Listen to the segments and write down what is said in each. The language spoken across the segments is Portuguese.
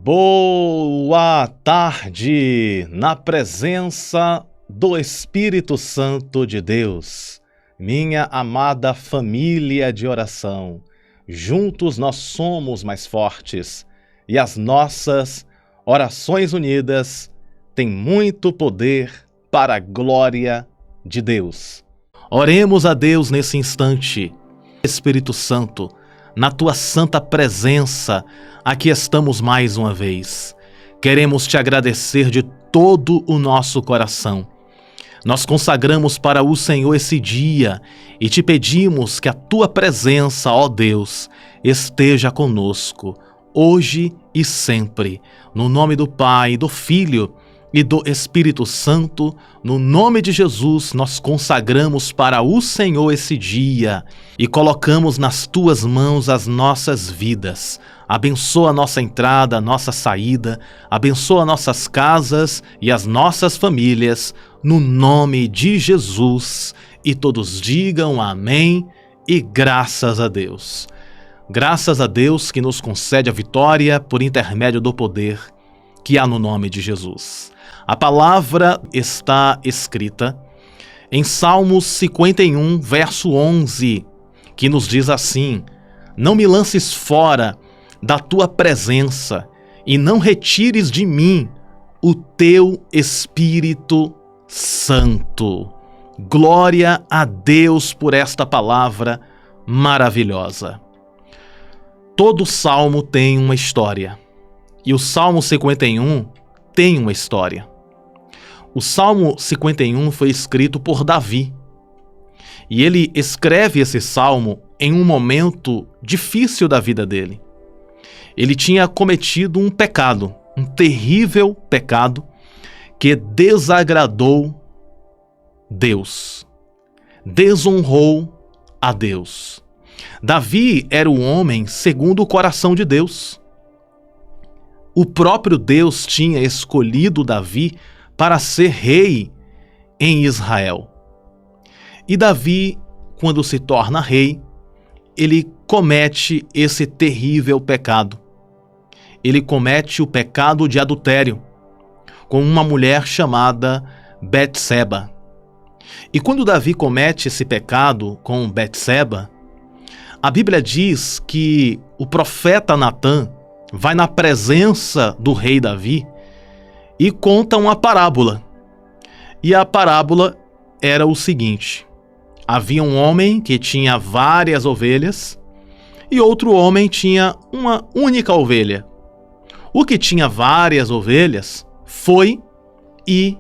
Boa tarde, na presença do Espírito Santo de Deus, minha amada família de oração. Juntos nós somos mais fortes e as nossas orações unidas têm muito poder para a glória de Deus. Oremos a Deus nesse instante. Espírito Santo, na tua santa presença, aqui estamos mais uma vez. Queremos te agradecer de todo o nosso coração. Nós consagramos para o Senhor esse dia e te pedimos que a tua presença, ó Deus, esteja conosco, hoje e sempre. No nome do Pai, do Filho e do Espírito Santo, no nome de Jesus, nós consagramos para o Senhor esse dia e colocamos nas tuas mãos as nossas vidas. Abençoa a nossa entrada, a nossa saída, abençoa nossas casas e as nossas famílias, no nome de Jesus. E todos digam amém e graças a Deus. Graças a Deus que nos concede a vitória por intermédio do poder que há no nome de Jesus. A palavra está escrita em Salmos 51, verso 11, que nos diz assim: não me lances fora da tua presença e não retires de mim o teu Espírito Santo. Glória a Deus por esta palavra maravilhosa. Todo salmo tem uma história e o Salmo 51 tem uma história. O Salmo 51 foi escrito por Davi e ele escreve esse salmo em um momento difícil da vida dele. Ele tinha cometido um pecado, um terrível pecado que desagradou Deus, desonrou a Deus. Davi era o homem segundo o coração de Deus. O próprio Deus tinha escolhido Davi para ser rei em Israel. E Davi, quando se torna rei, ele comete esse terrível pecado. Ele comete o pecado de adultério com uma mulher chamada Betseba. E quando Davi comete esse pecado com Betseba, a Bíblia diz que o profeta Natã vai na presença do rei Davi e conta uma parábola. E a parábola era o seguinte: havia um homem que tinha várias ovelhas e outro homem tinha uma única ovelha. O que tinha várias ovelhas foi e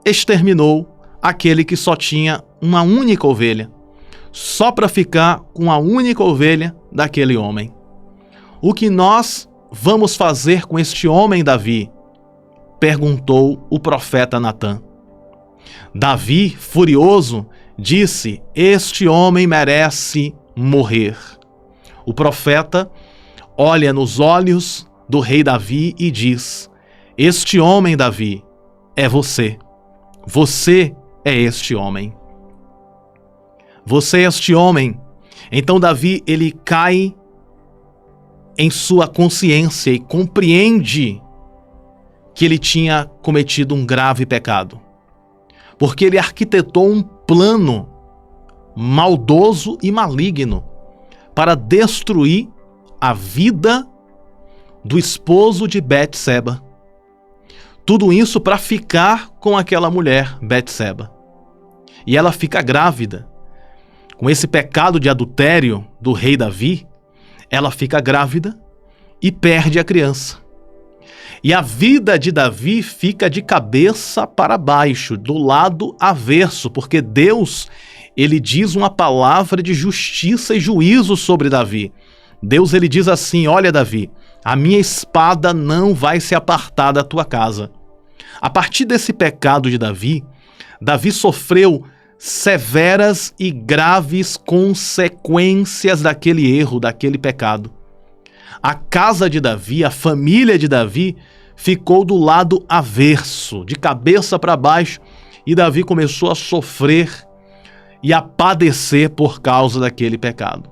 exterminou aquele que só tinha uma única ovelha, só para ficar com a única ovelha daquele homem. O que nós vamos fazer com este homem, Davi? Perguntou o profeta Natã. Davi, furioso, disse: este homem merece morrer. O profeta olha nos olhos do rei Davi e diz: este homem, Davi, é você. Você é este homem. Você é este homem. Então Davi, ele cai em sua consciência e compreende que ele tinha cometido um grave pecado, porque ele arquitetou um plano maldoso e maligno para destruir a vida do esposo de Betseba. Tudo isso para ficar com aquela mulher, Betseba. E ela fica grávida. Com esse pecado de adultério do rei Davi, ela fica grávida e perde a criança. E a vida de Davi fica de cabeça para baixo, do lado avesso, porque Deus, ele diz uma palavra de justiça e juízo sobre Davi. Deus, ele diz assim: olha, Davi, a minha espada não vai se apartar da tua casa. A partir desse pecado de Davi, Davi sofreu severas e graves consequências daquele erro, daquele pecado. A casa de Davi, a família de Davi, ficou do lado avesso, de cabeça para baixo, e Davi começou a sofrer e a padecer por causa daquele pecado.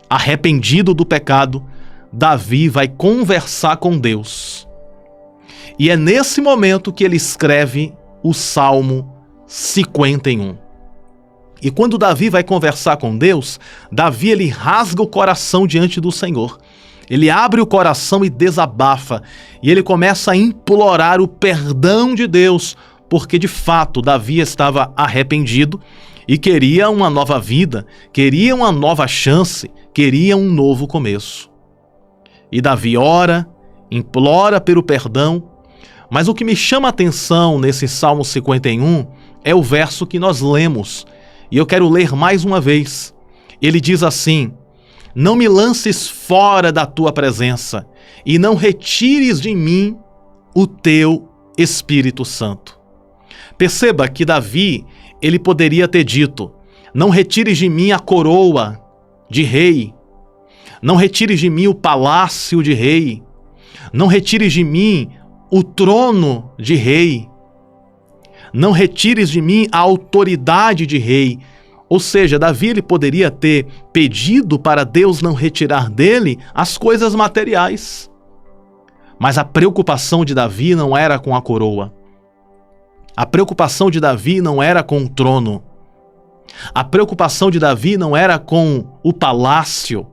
Arrependido do pecado, Davi vai conversar com Deus. E é nesse momento que ele escreve o Salmo 51. E quando Davi vai conversar com Deus, Davi ele rasga o coração diante do Senhor. Ele abre o coração e desabafa. E ele começa a implorar o perdão de Deus, porque de fato Davi estava arrependido e queria uma nova vida, queria uma nova chance, queria um novo começo. E Davi ora, implora pelo perdão, mas o que me chama a atenção nesse Salmo 51 é o verso que nós lemos, e eu quero ler mais uma vez. Ele diz assim: não me lances fora da tua presença, e não retires de mim o teu Espírito Santo. Perceba que Davi, ele poderia ter dito: não retires de mim a coroa de rei, não retires de mim o palácio de rei, não retires de mim o trono de rei, não retires de mim a autoridade de rei. Ou seja, Davi ele poderia ter pedido para Deus não retirar dele as coisas materiais. Mas a preocupação de Davi não era com a coroa. A preocupação de Davi não era com o trono. A preocupação de Davi não era com o palácio.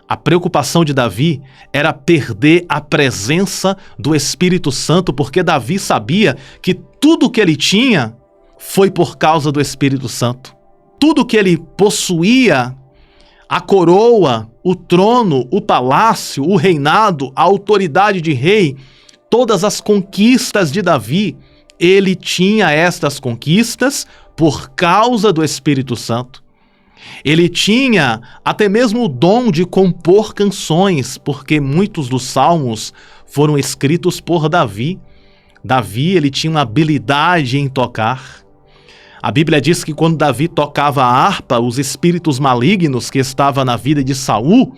A preocupação de Davi era perder a presença do Espírito Santo, porque Davi sabia que tudo que ele tinha foi por causa do Espírito Santo. Tudo que ele possuía, a coroa, o trono, o palácio, o reinado, a autoridade de rei, todas as conquistas de Davi, ele tinha estas conquistas por causa do Espírito Santo. Ele tinha até mesmo o dom de compor canções, porque muitos dos salmos foram escritos por Davi. Davi, ele tinha uma habilidade em tocar. A Bíblia diz que quando Davi tocava a harpa, os espíritos malignos que estavam na vida de Saul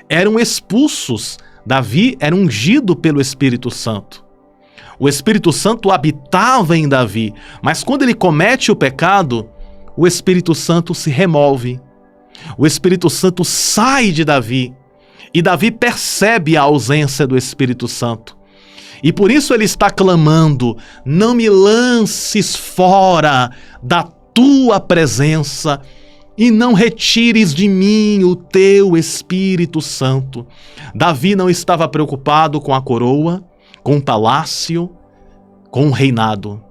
eram expulsos. Davi era ungido pelo Espírito Santo. O Espírito Santo habitava em Davi, mas quando ele comete o pecado, o Espírito Santo se remove. O Espírito Santo sai de Davi e Davi percebe a ausência do Espírito Santo. E por isso ele está clamando: não me lances fora da tua presença e não retires de mim o teu Espírito Santo. Davi não estava preocupado com a coroa, com o palácio, com o reinado.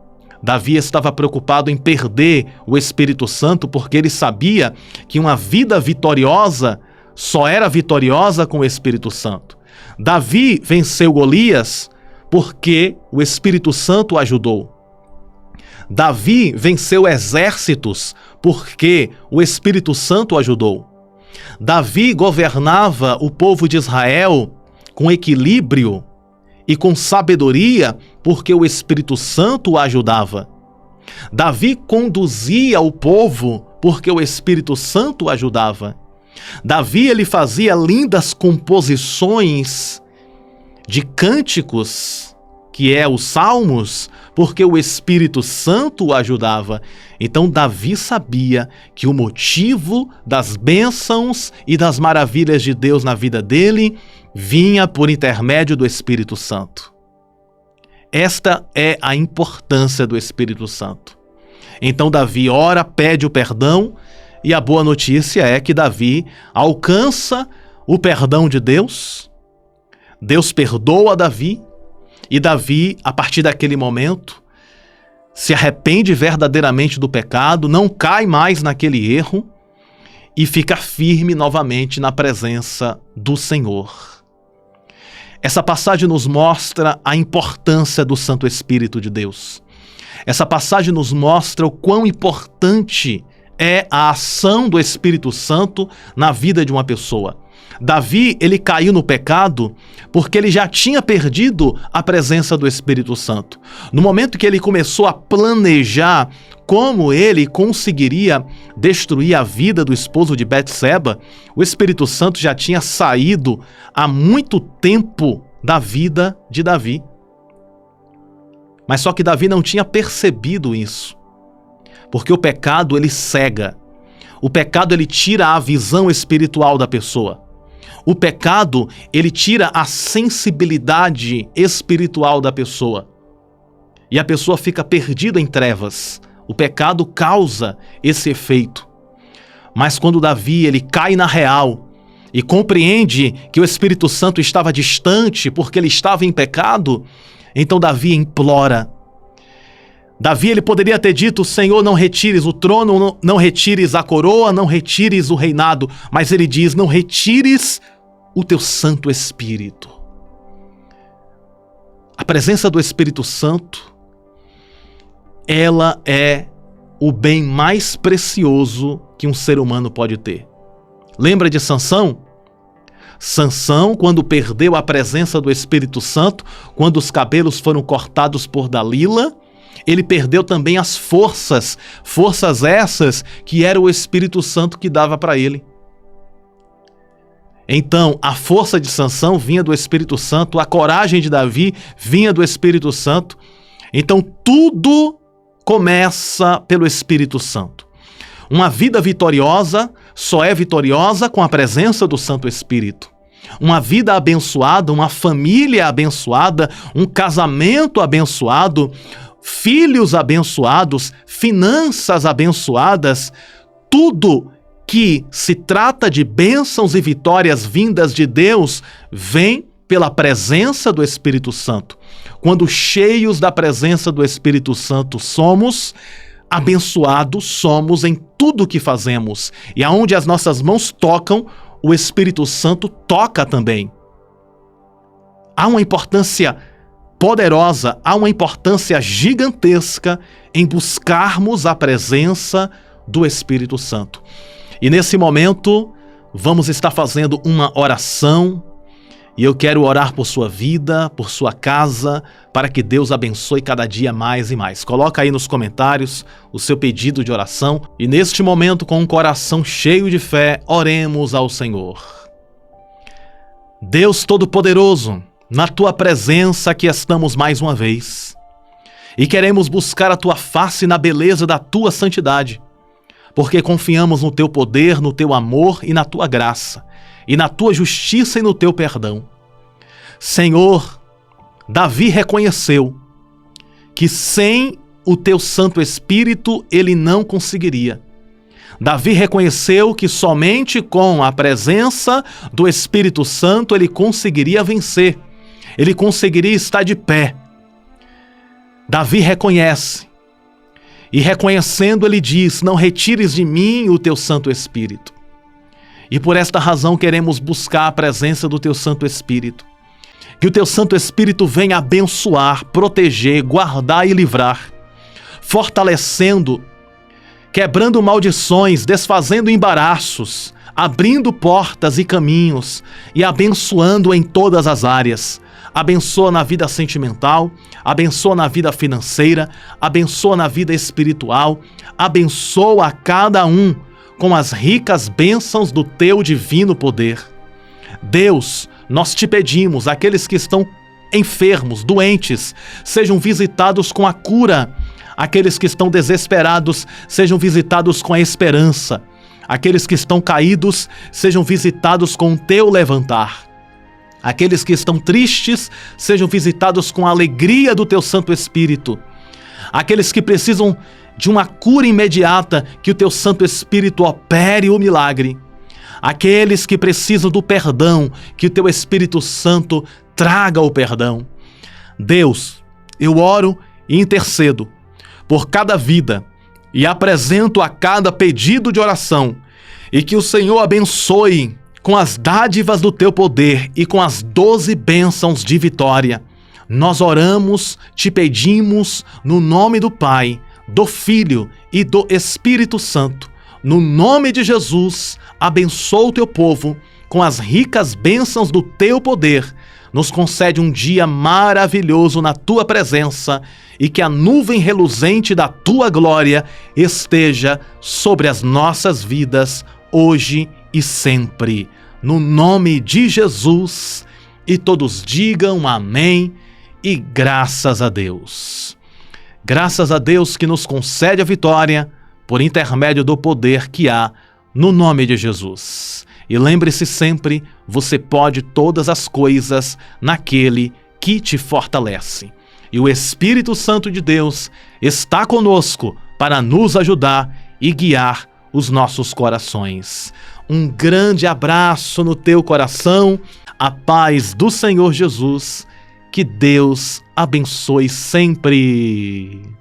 Davi estava preocupado em perder o Espírito Santo, porque ele sabia que uma vida vitoriosa só era vitoriosa com o Espírito Santo. Davi venceu Golias porque o Espírito Santo o ajudou. Davi venceu exércitos porque o Espírito Santo o ajudou. Davi governava o povo de Israel com equilíbrio e com sabedoria, porque o Espírito Santo o ajudava. Davi conduzia o povo, porque o Espírito Santo o ajudava. Davi ele fazia lindas composições de cânticos, que é os salmos, porque o Espírito Santo o ajudava. Então Davi sabia que o motivo das bênçãos e das maravilhas de Deus na vida dele vinha por intermédio do Espírito Santo. Esta é a importância do Espírito Santo. Então Davi ora, pede o perdão, e a boa notícia é que Davi alcança o perdão de Deus. Deus perdoa Davi, e Davi, a partir daquele momento, se arrepende verdadeiramente do pecado, não cai mais naquele erro e fica firme novamente na presença do Senhor. Essa passagem nos mostra a importância do Santo Espírito de Deus. Essa passagem nos mostra o quão importante é a ação do Espírito Santo na vida de uma pessoa. Davi, ele caiu no pecado porque ele já tinha perdido a presença do Espírito Santo. No momento que ele começou a planejar como ele conseguiria destruir a vida do esposo de Betseba, o Espírito Santo já tinha saído há muito tempo da vida de Davi. Mas só que Davi não tinha percebido isso, porque o pecado ele cega. O pecado ele tira a visão espiritual da pessoa. O pecado, ele tira a sensibilidade espiritual da pessoa. E a pessoa fica perdida em trevas. O pecado causa esse efeito. Mas quando Davi, ele cai na real e compreende que o Espírito Santo estava distante porque ele estava em pecado, então Davi implora. Davi, ele poderia ter dito: Senhor, não retires o trono, não retires a coroa, não retires o reinado. Mas ele diz: não retires o teu Santo Espírito. A presença do Espírito Santo, ela é o bem mais precioso que um ser humano pode ter. Lembra de Sansão? Sansão, quando perdeu a presença do Espírito Santo, quando os cabelos foram cortados por Dalila, ele perdeu também as forças essas que era o Espírito Santo que dava para ele. Então, a força de Sansão vinha do Espírito Santo, a coragem de Davi vinha do Espírito Santo. Então, tudo começa pelo Espírito Santo. Uma vida vitoriosa só é vitoriosa com a presença do Santo Espírito. Uma vida abençoada, uma família abençoada, um casamento abençoado, filhos abençoados, finanças abençoadas, tudo que se trata de bênçãos e vitórias vindas de Deus vem pela presença do Espírito Santo. Quando cheios da presença do Espírito Santo somos, abençoados somos em tudo que fazemos. E aonde as nossas mãos tocam, o Espírito Santo toca também. Há uma importância poderosa, há uma importância gigantesca em buscarmos a presença do Espírito Santo. E nesse momento, vamos estar fazendo uma oração, e eu quero orar por sua vida, por sua casa, para que Deus abençoe cada dia mais e mais. Coloca aí nos comentários o seu pedido de oração, e neste momento, com um coração cheio de fé, oremos ao Senhor. Deus Todo-Poderoso, na Tua presença aqui estamos mais uma vez, e queremos buscar a Tua face na beleza da Tua santidade, porque confiamos no Teu poder, no Teu amor e na Tua graça, e na Tua justiça e no Teu perdão. Senhor, Davi reconheceu que sem o Teu Santo Espírito ele não conseguiria. Davi reconheceu que somente com a presença do Espírito Santo ele conseguiria vencer, ele conseguiria estar de pé. Davi reconhece, e reconhecendo ele diz: não retires de mim o Teu Santo Espírito. E por esta razão queremos buscar a presença do Teu Santo Espírito. Que o Teu Santo Espírito venha abençoar, proteger, guardar e livrar, fortalecendo, quebrando maldições, desfazendo embaraços, abrindo portas e caminhos e abençoando em todas as áreas. Abençoa na vida sentimental, abençoa na vida financeira, abençoa na vida espiritual, abençoa a cada um com as ricas bênçãos do Teu divino poder. Deus, nós Te pedimos, aqueles que estão enfermos, doentes, sejam visitados com a cura. Aqueles que estão desesperados, sejam visitados com a esperança. Aqueles que estão caídos, sejam visitados com o Teu levantar. Aqueles que estão tristes, sejam visitados com a alegria do Teu Santo Espírito. Aqueles que precisam de uma cura imediata, que o Teu Santo Espírito opere o milagre. Aqueles que precisam do perdão, que o Teu Espírito Santo traga o perdão. Deus, eu oro e intercedo por cada vida e apresento a cada pedido de oração, e que o Senhor abençoe com as dádivas do Teu poder e com as 12 bênçãos de vitória. Nós oramos, Te pedimos, no nome do Pai, do Filho e do Espírito Santo. No nome de Jesus, abençoa o Teu povo com as ricas bênçãos do Teu poder. Nos concede um dia maravilhoso na Tua presença, e que a nuvem reluzente da Tua glória esteja sobre as nossas vidas, hoje e sempre. No nome de Jesus, e todos digam amém e graças a Deus. Graças a Deus que nos concede a vitória por intermédio do poder que há no nome de Jesus. E lembre-se sempre, você pode todas as coisas naquele que te fortalece. E o Espírito Santo de Deus está conosco para nos ajudar e guiar os nossos corações. Um grande abraço no teu coração, a paz do Senhor Jesus, que Deus abençoe sempre.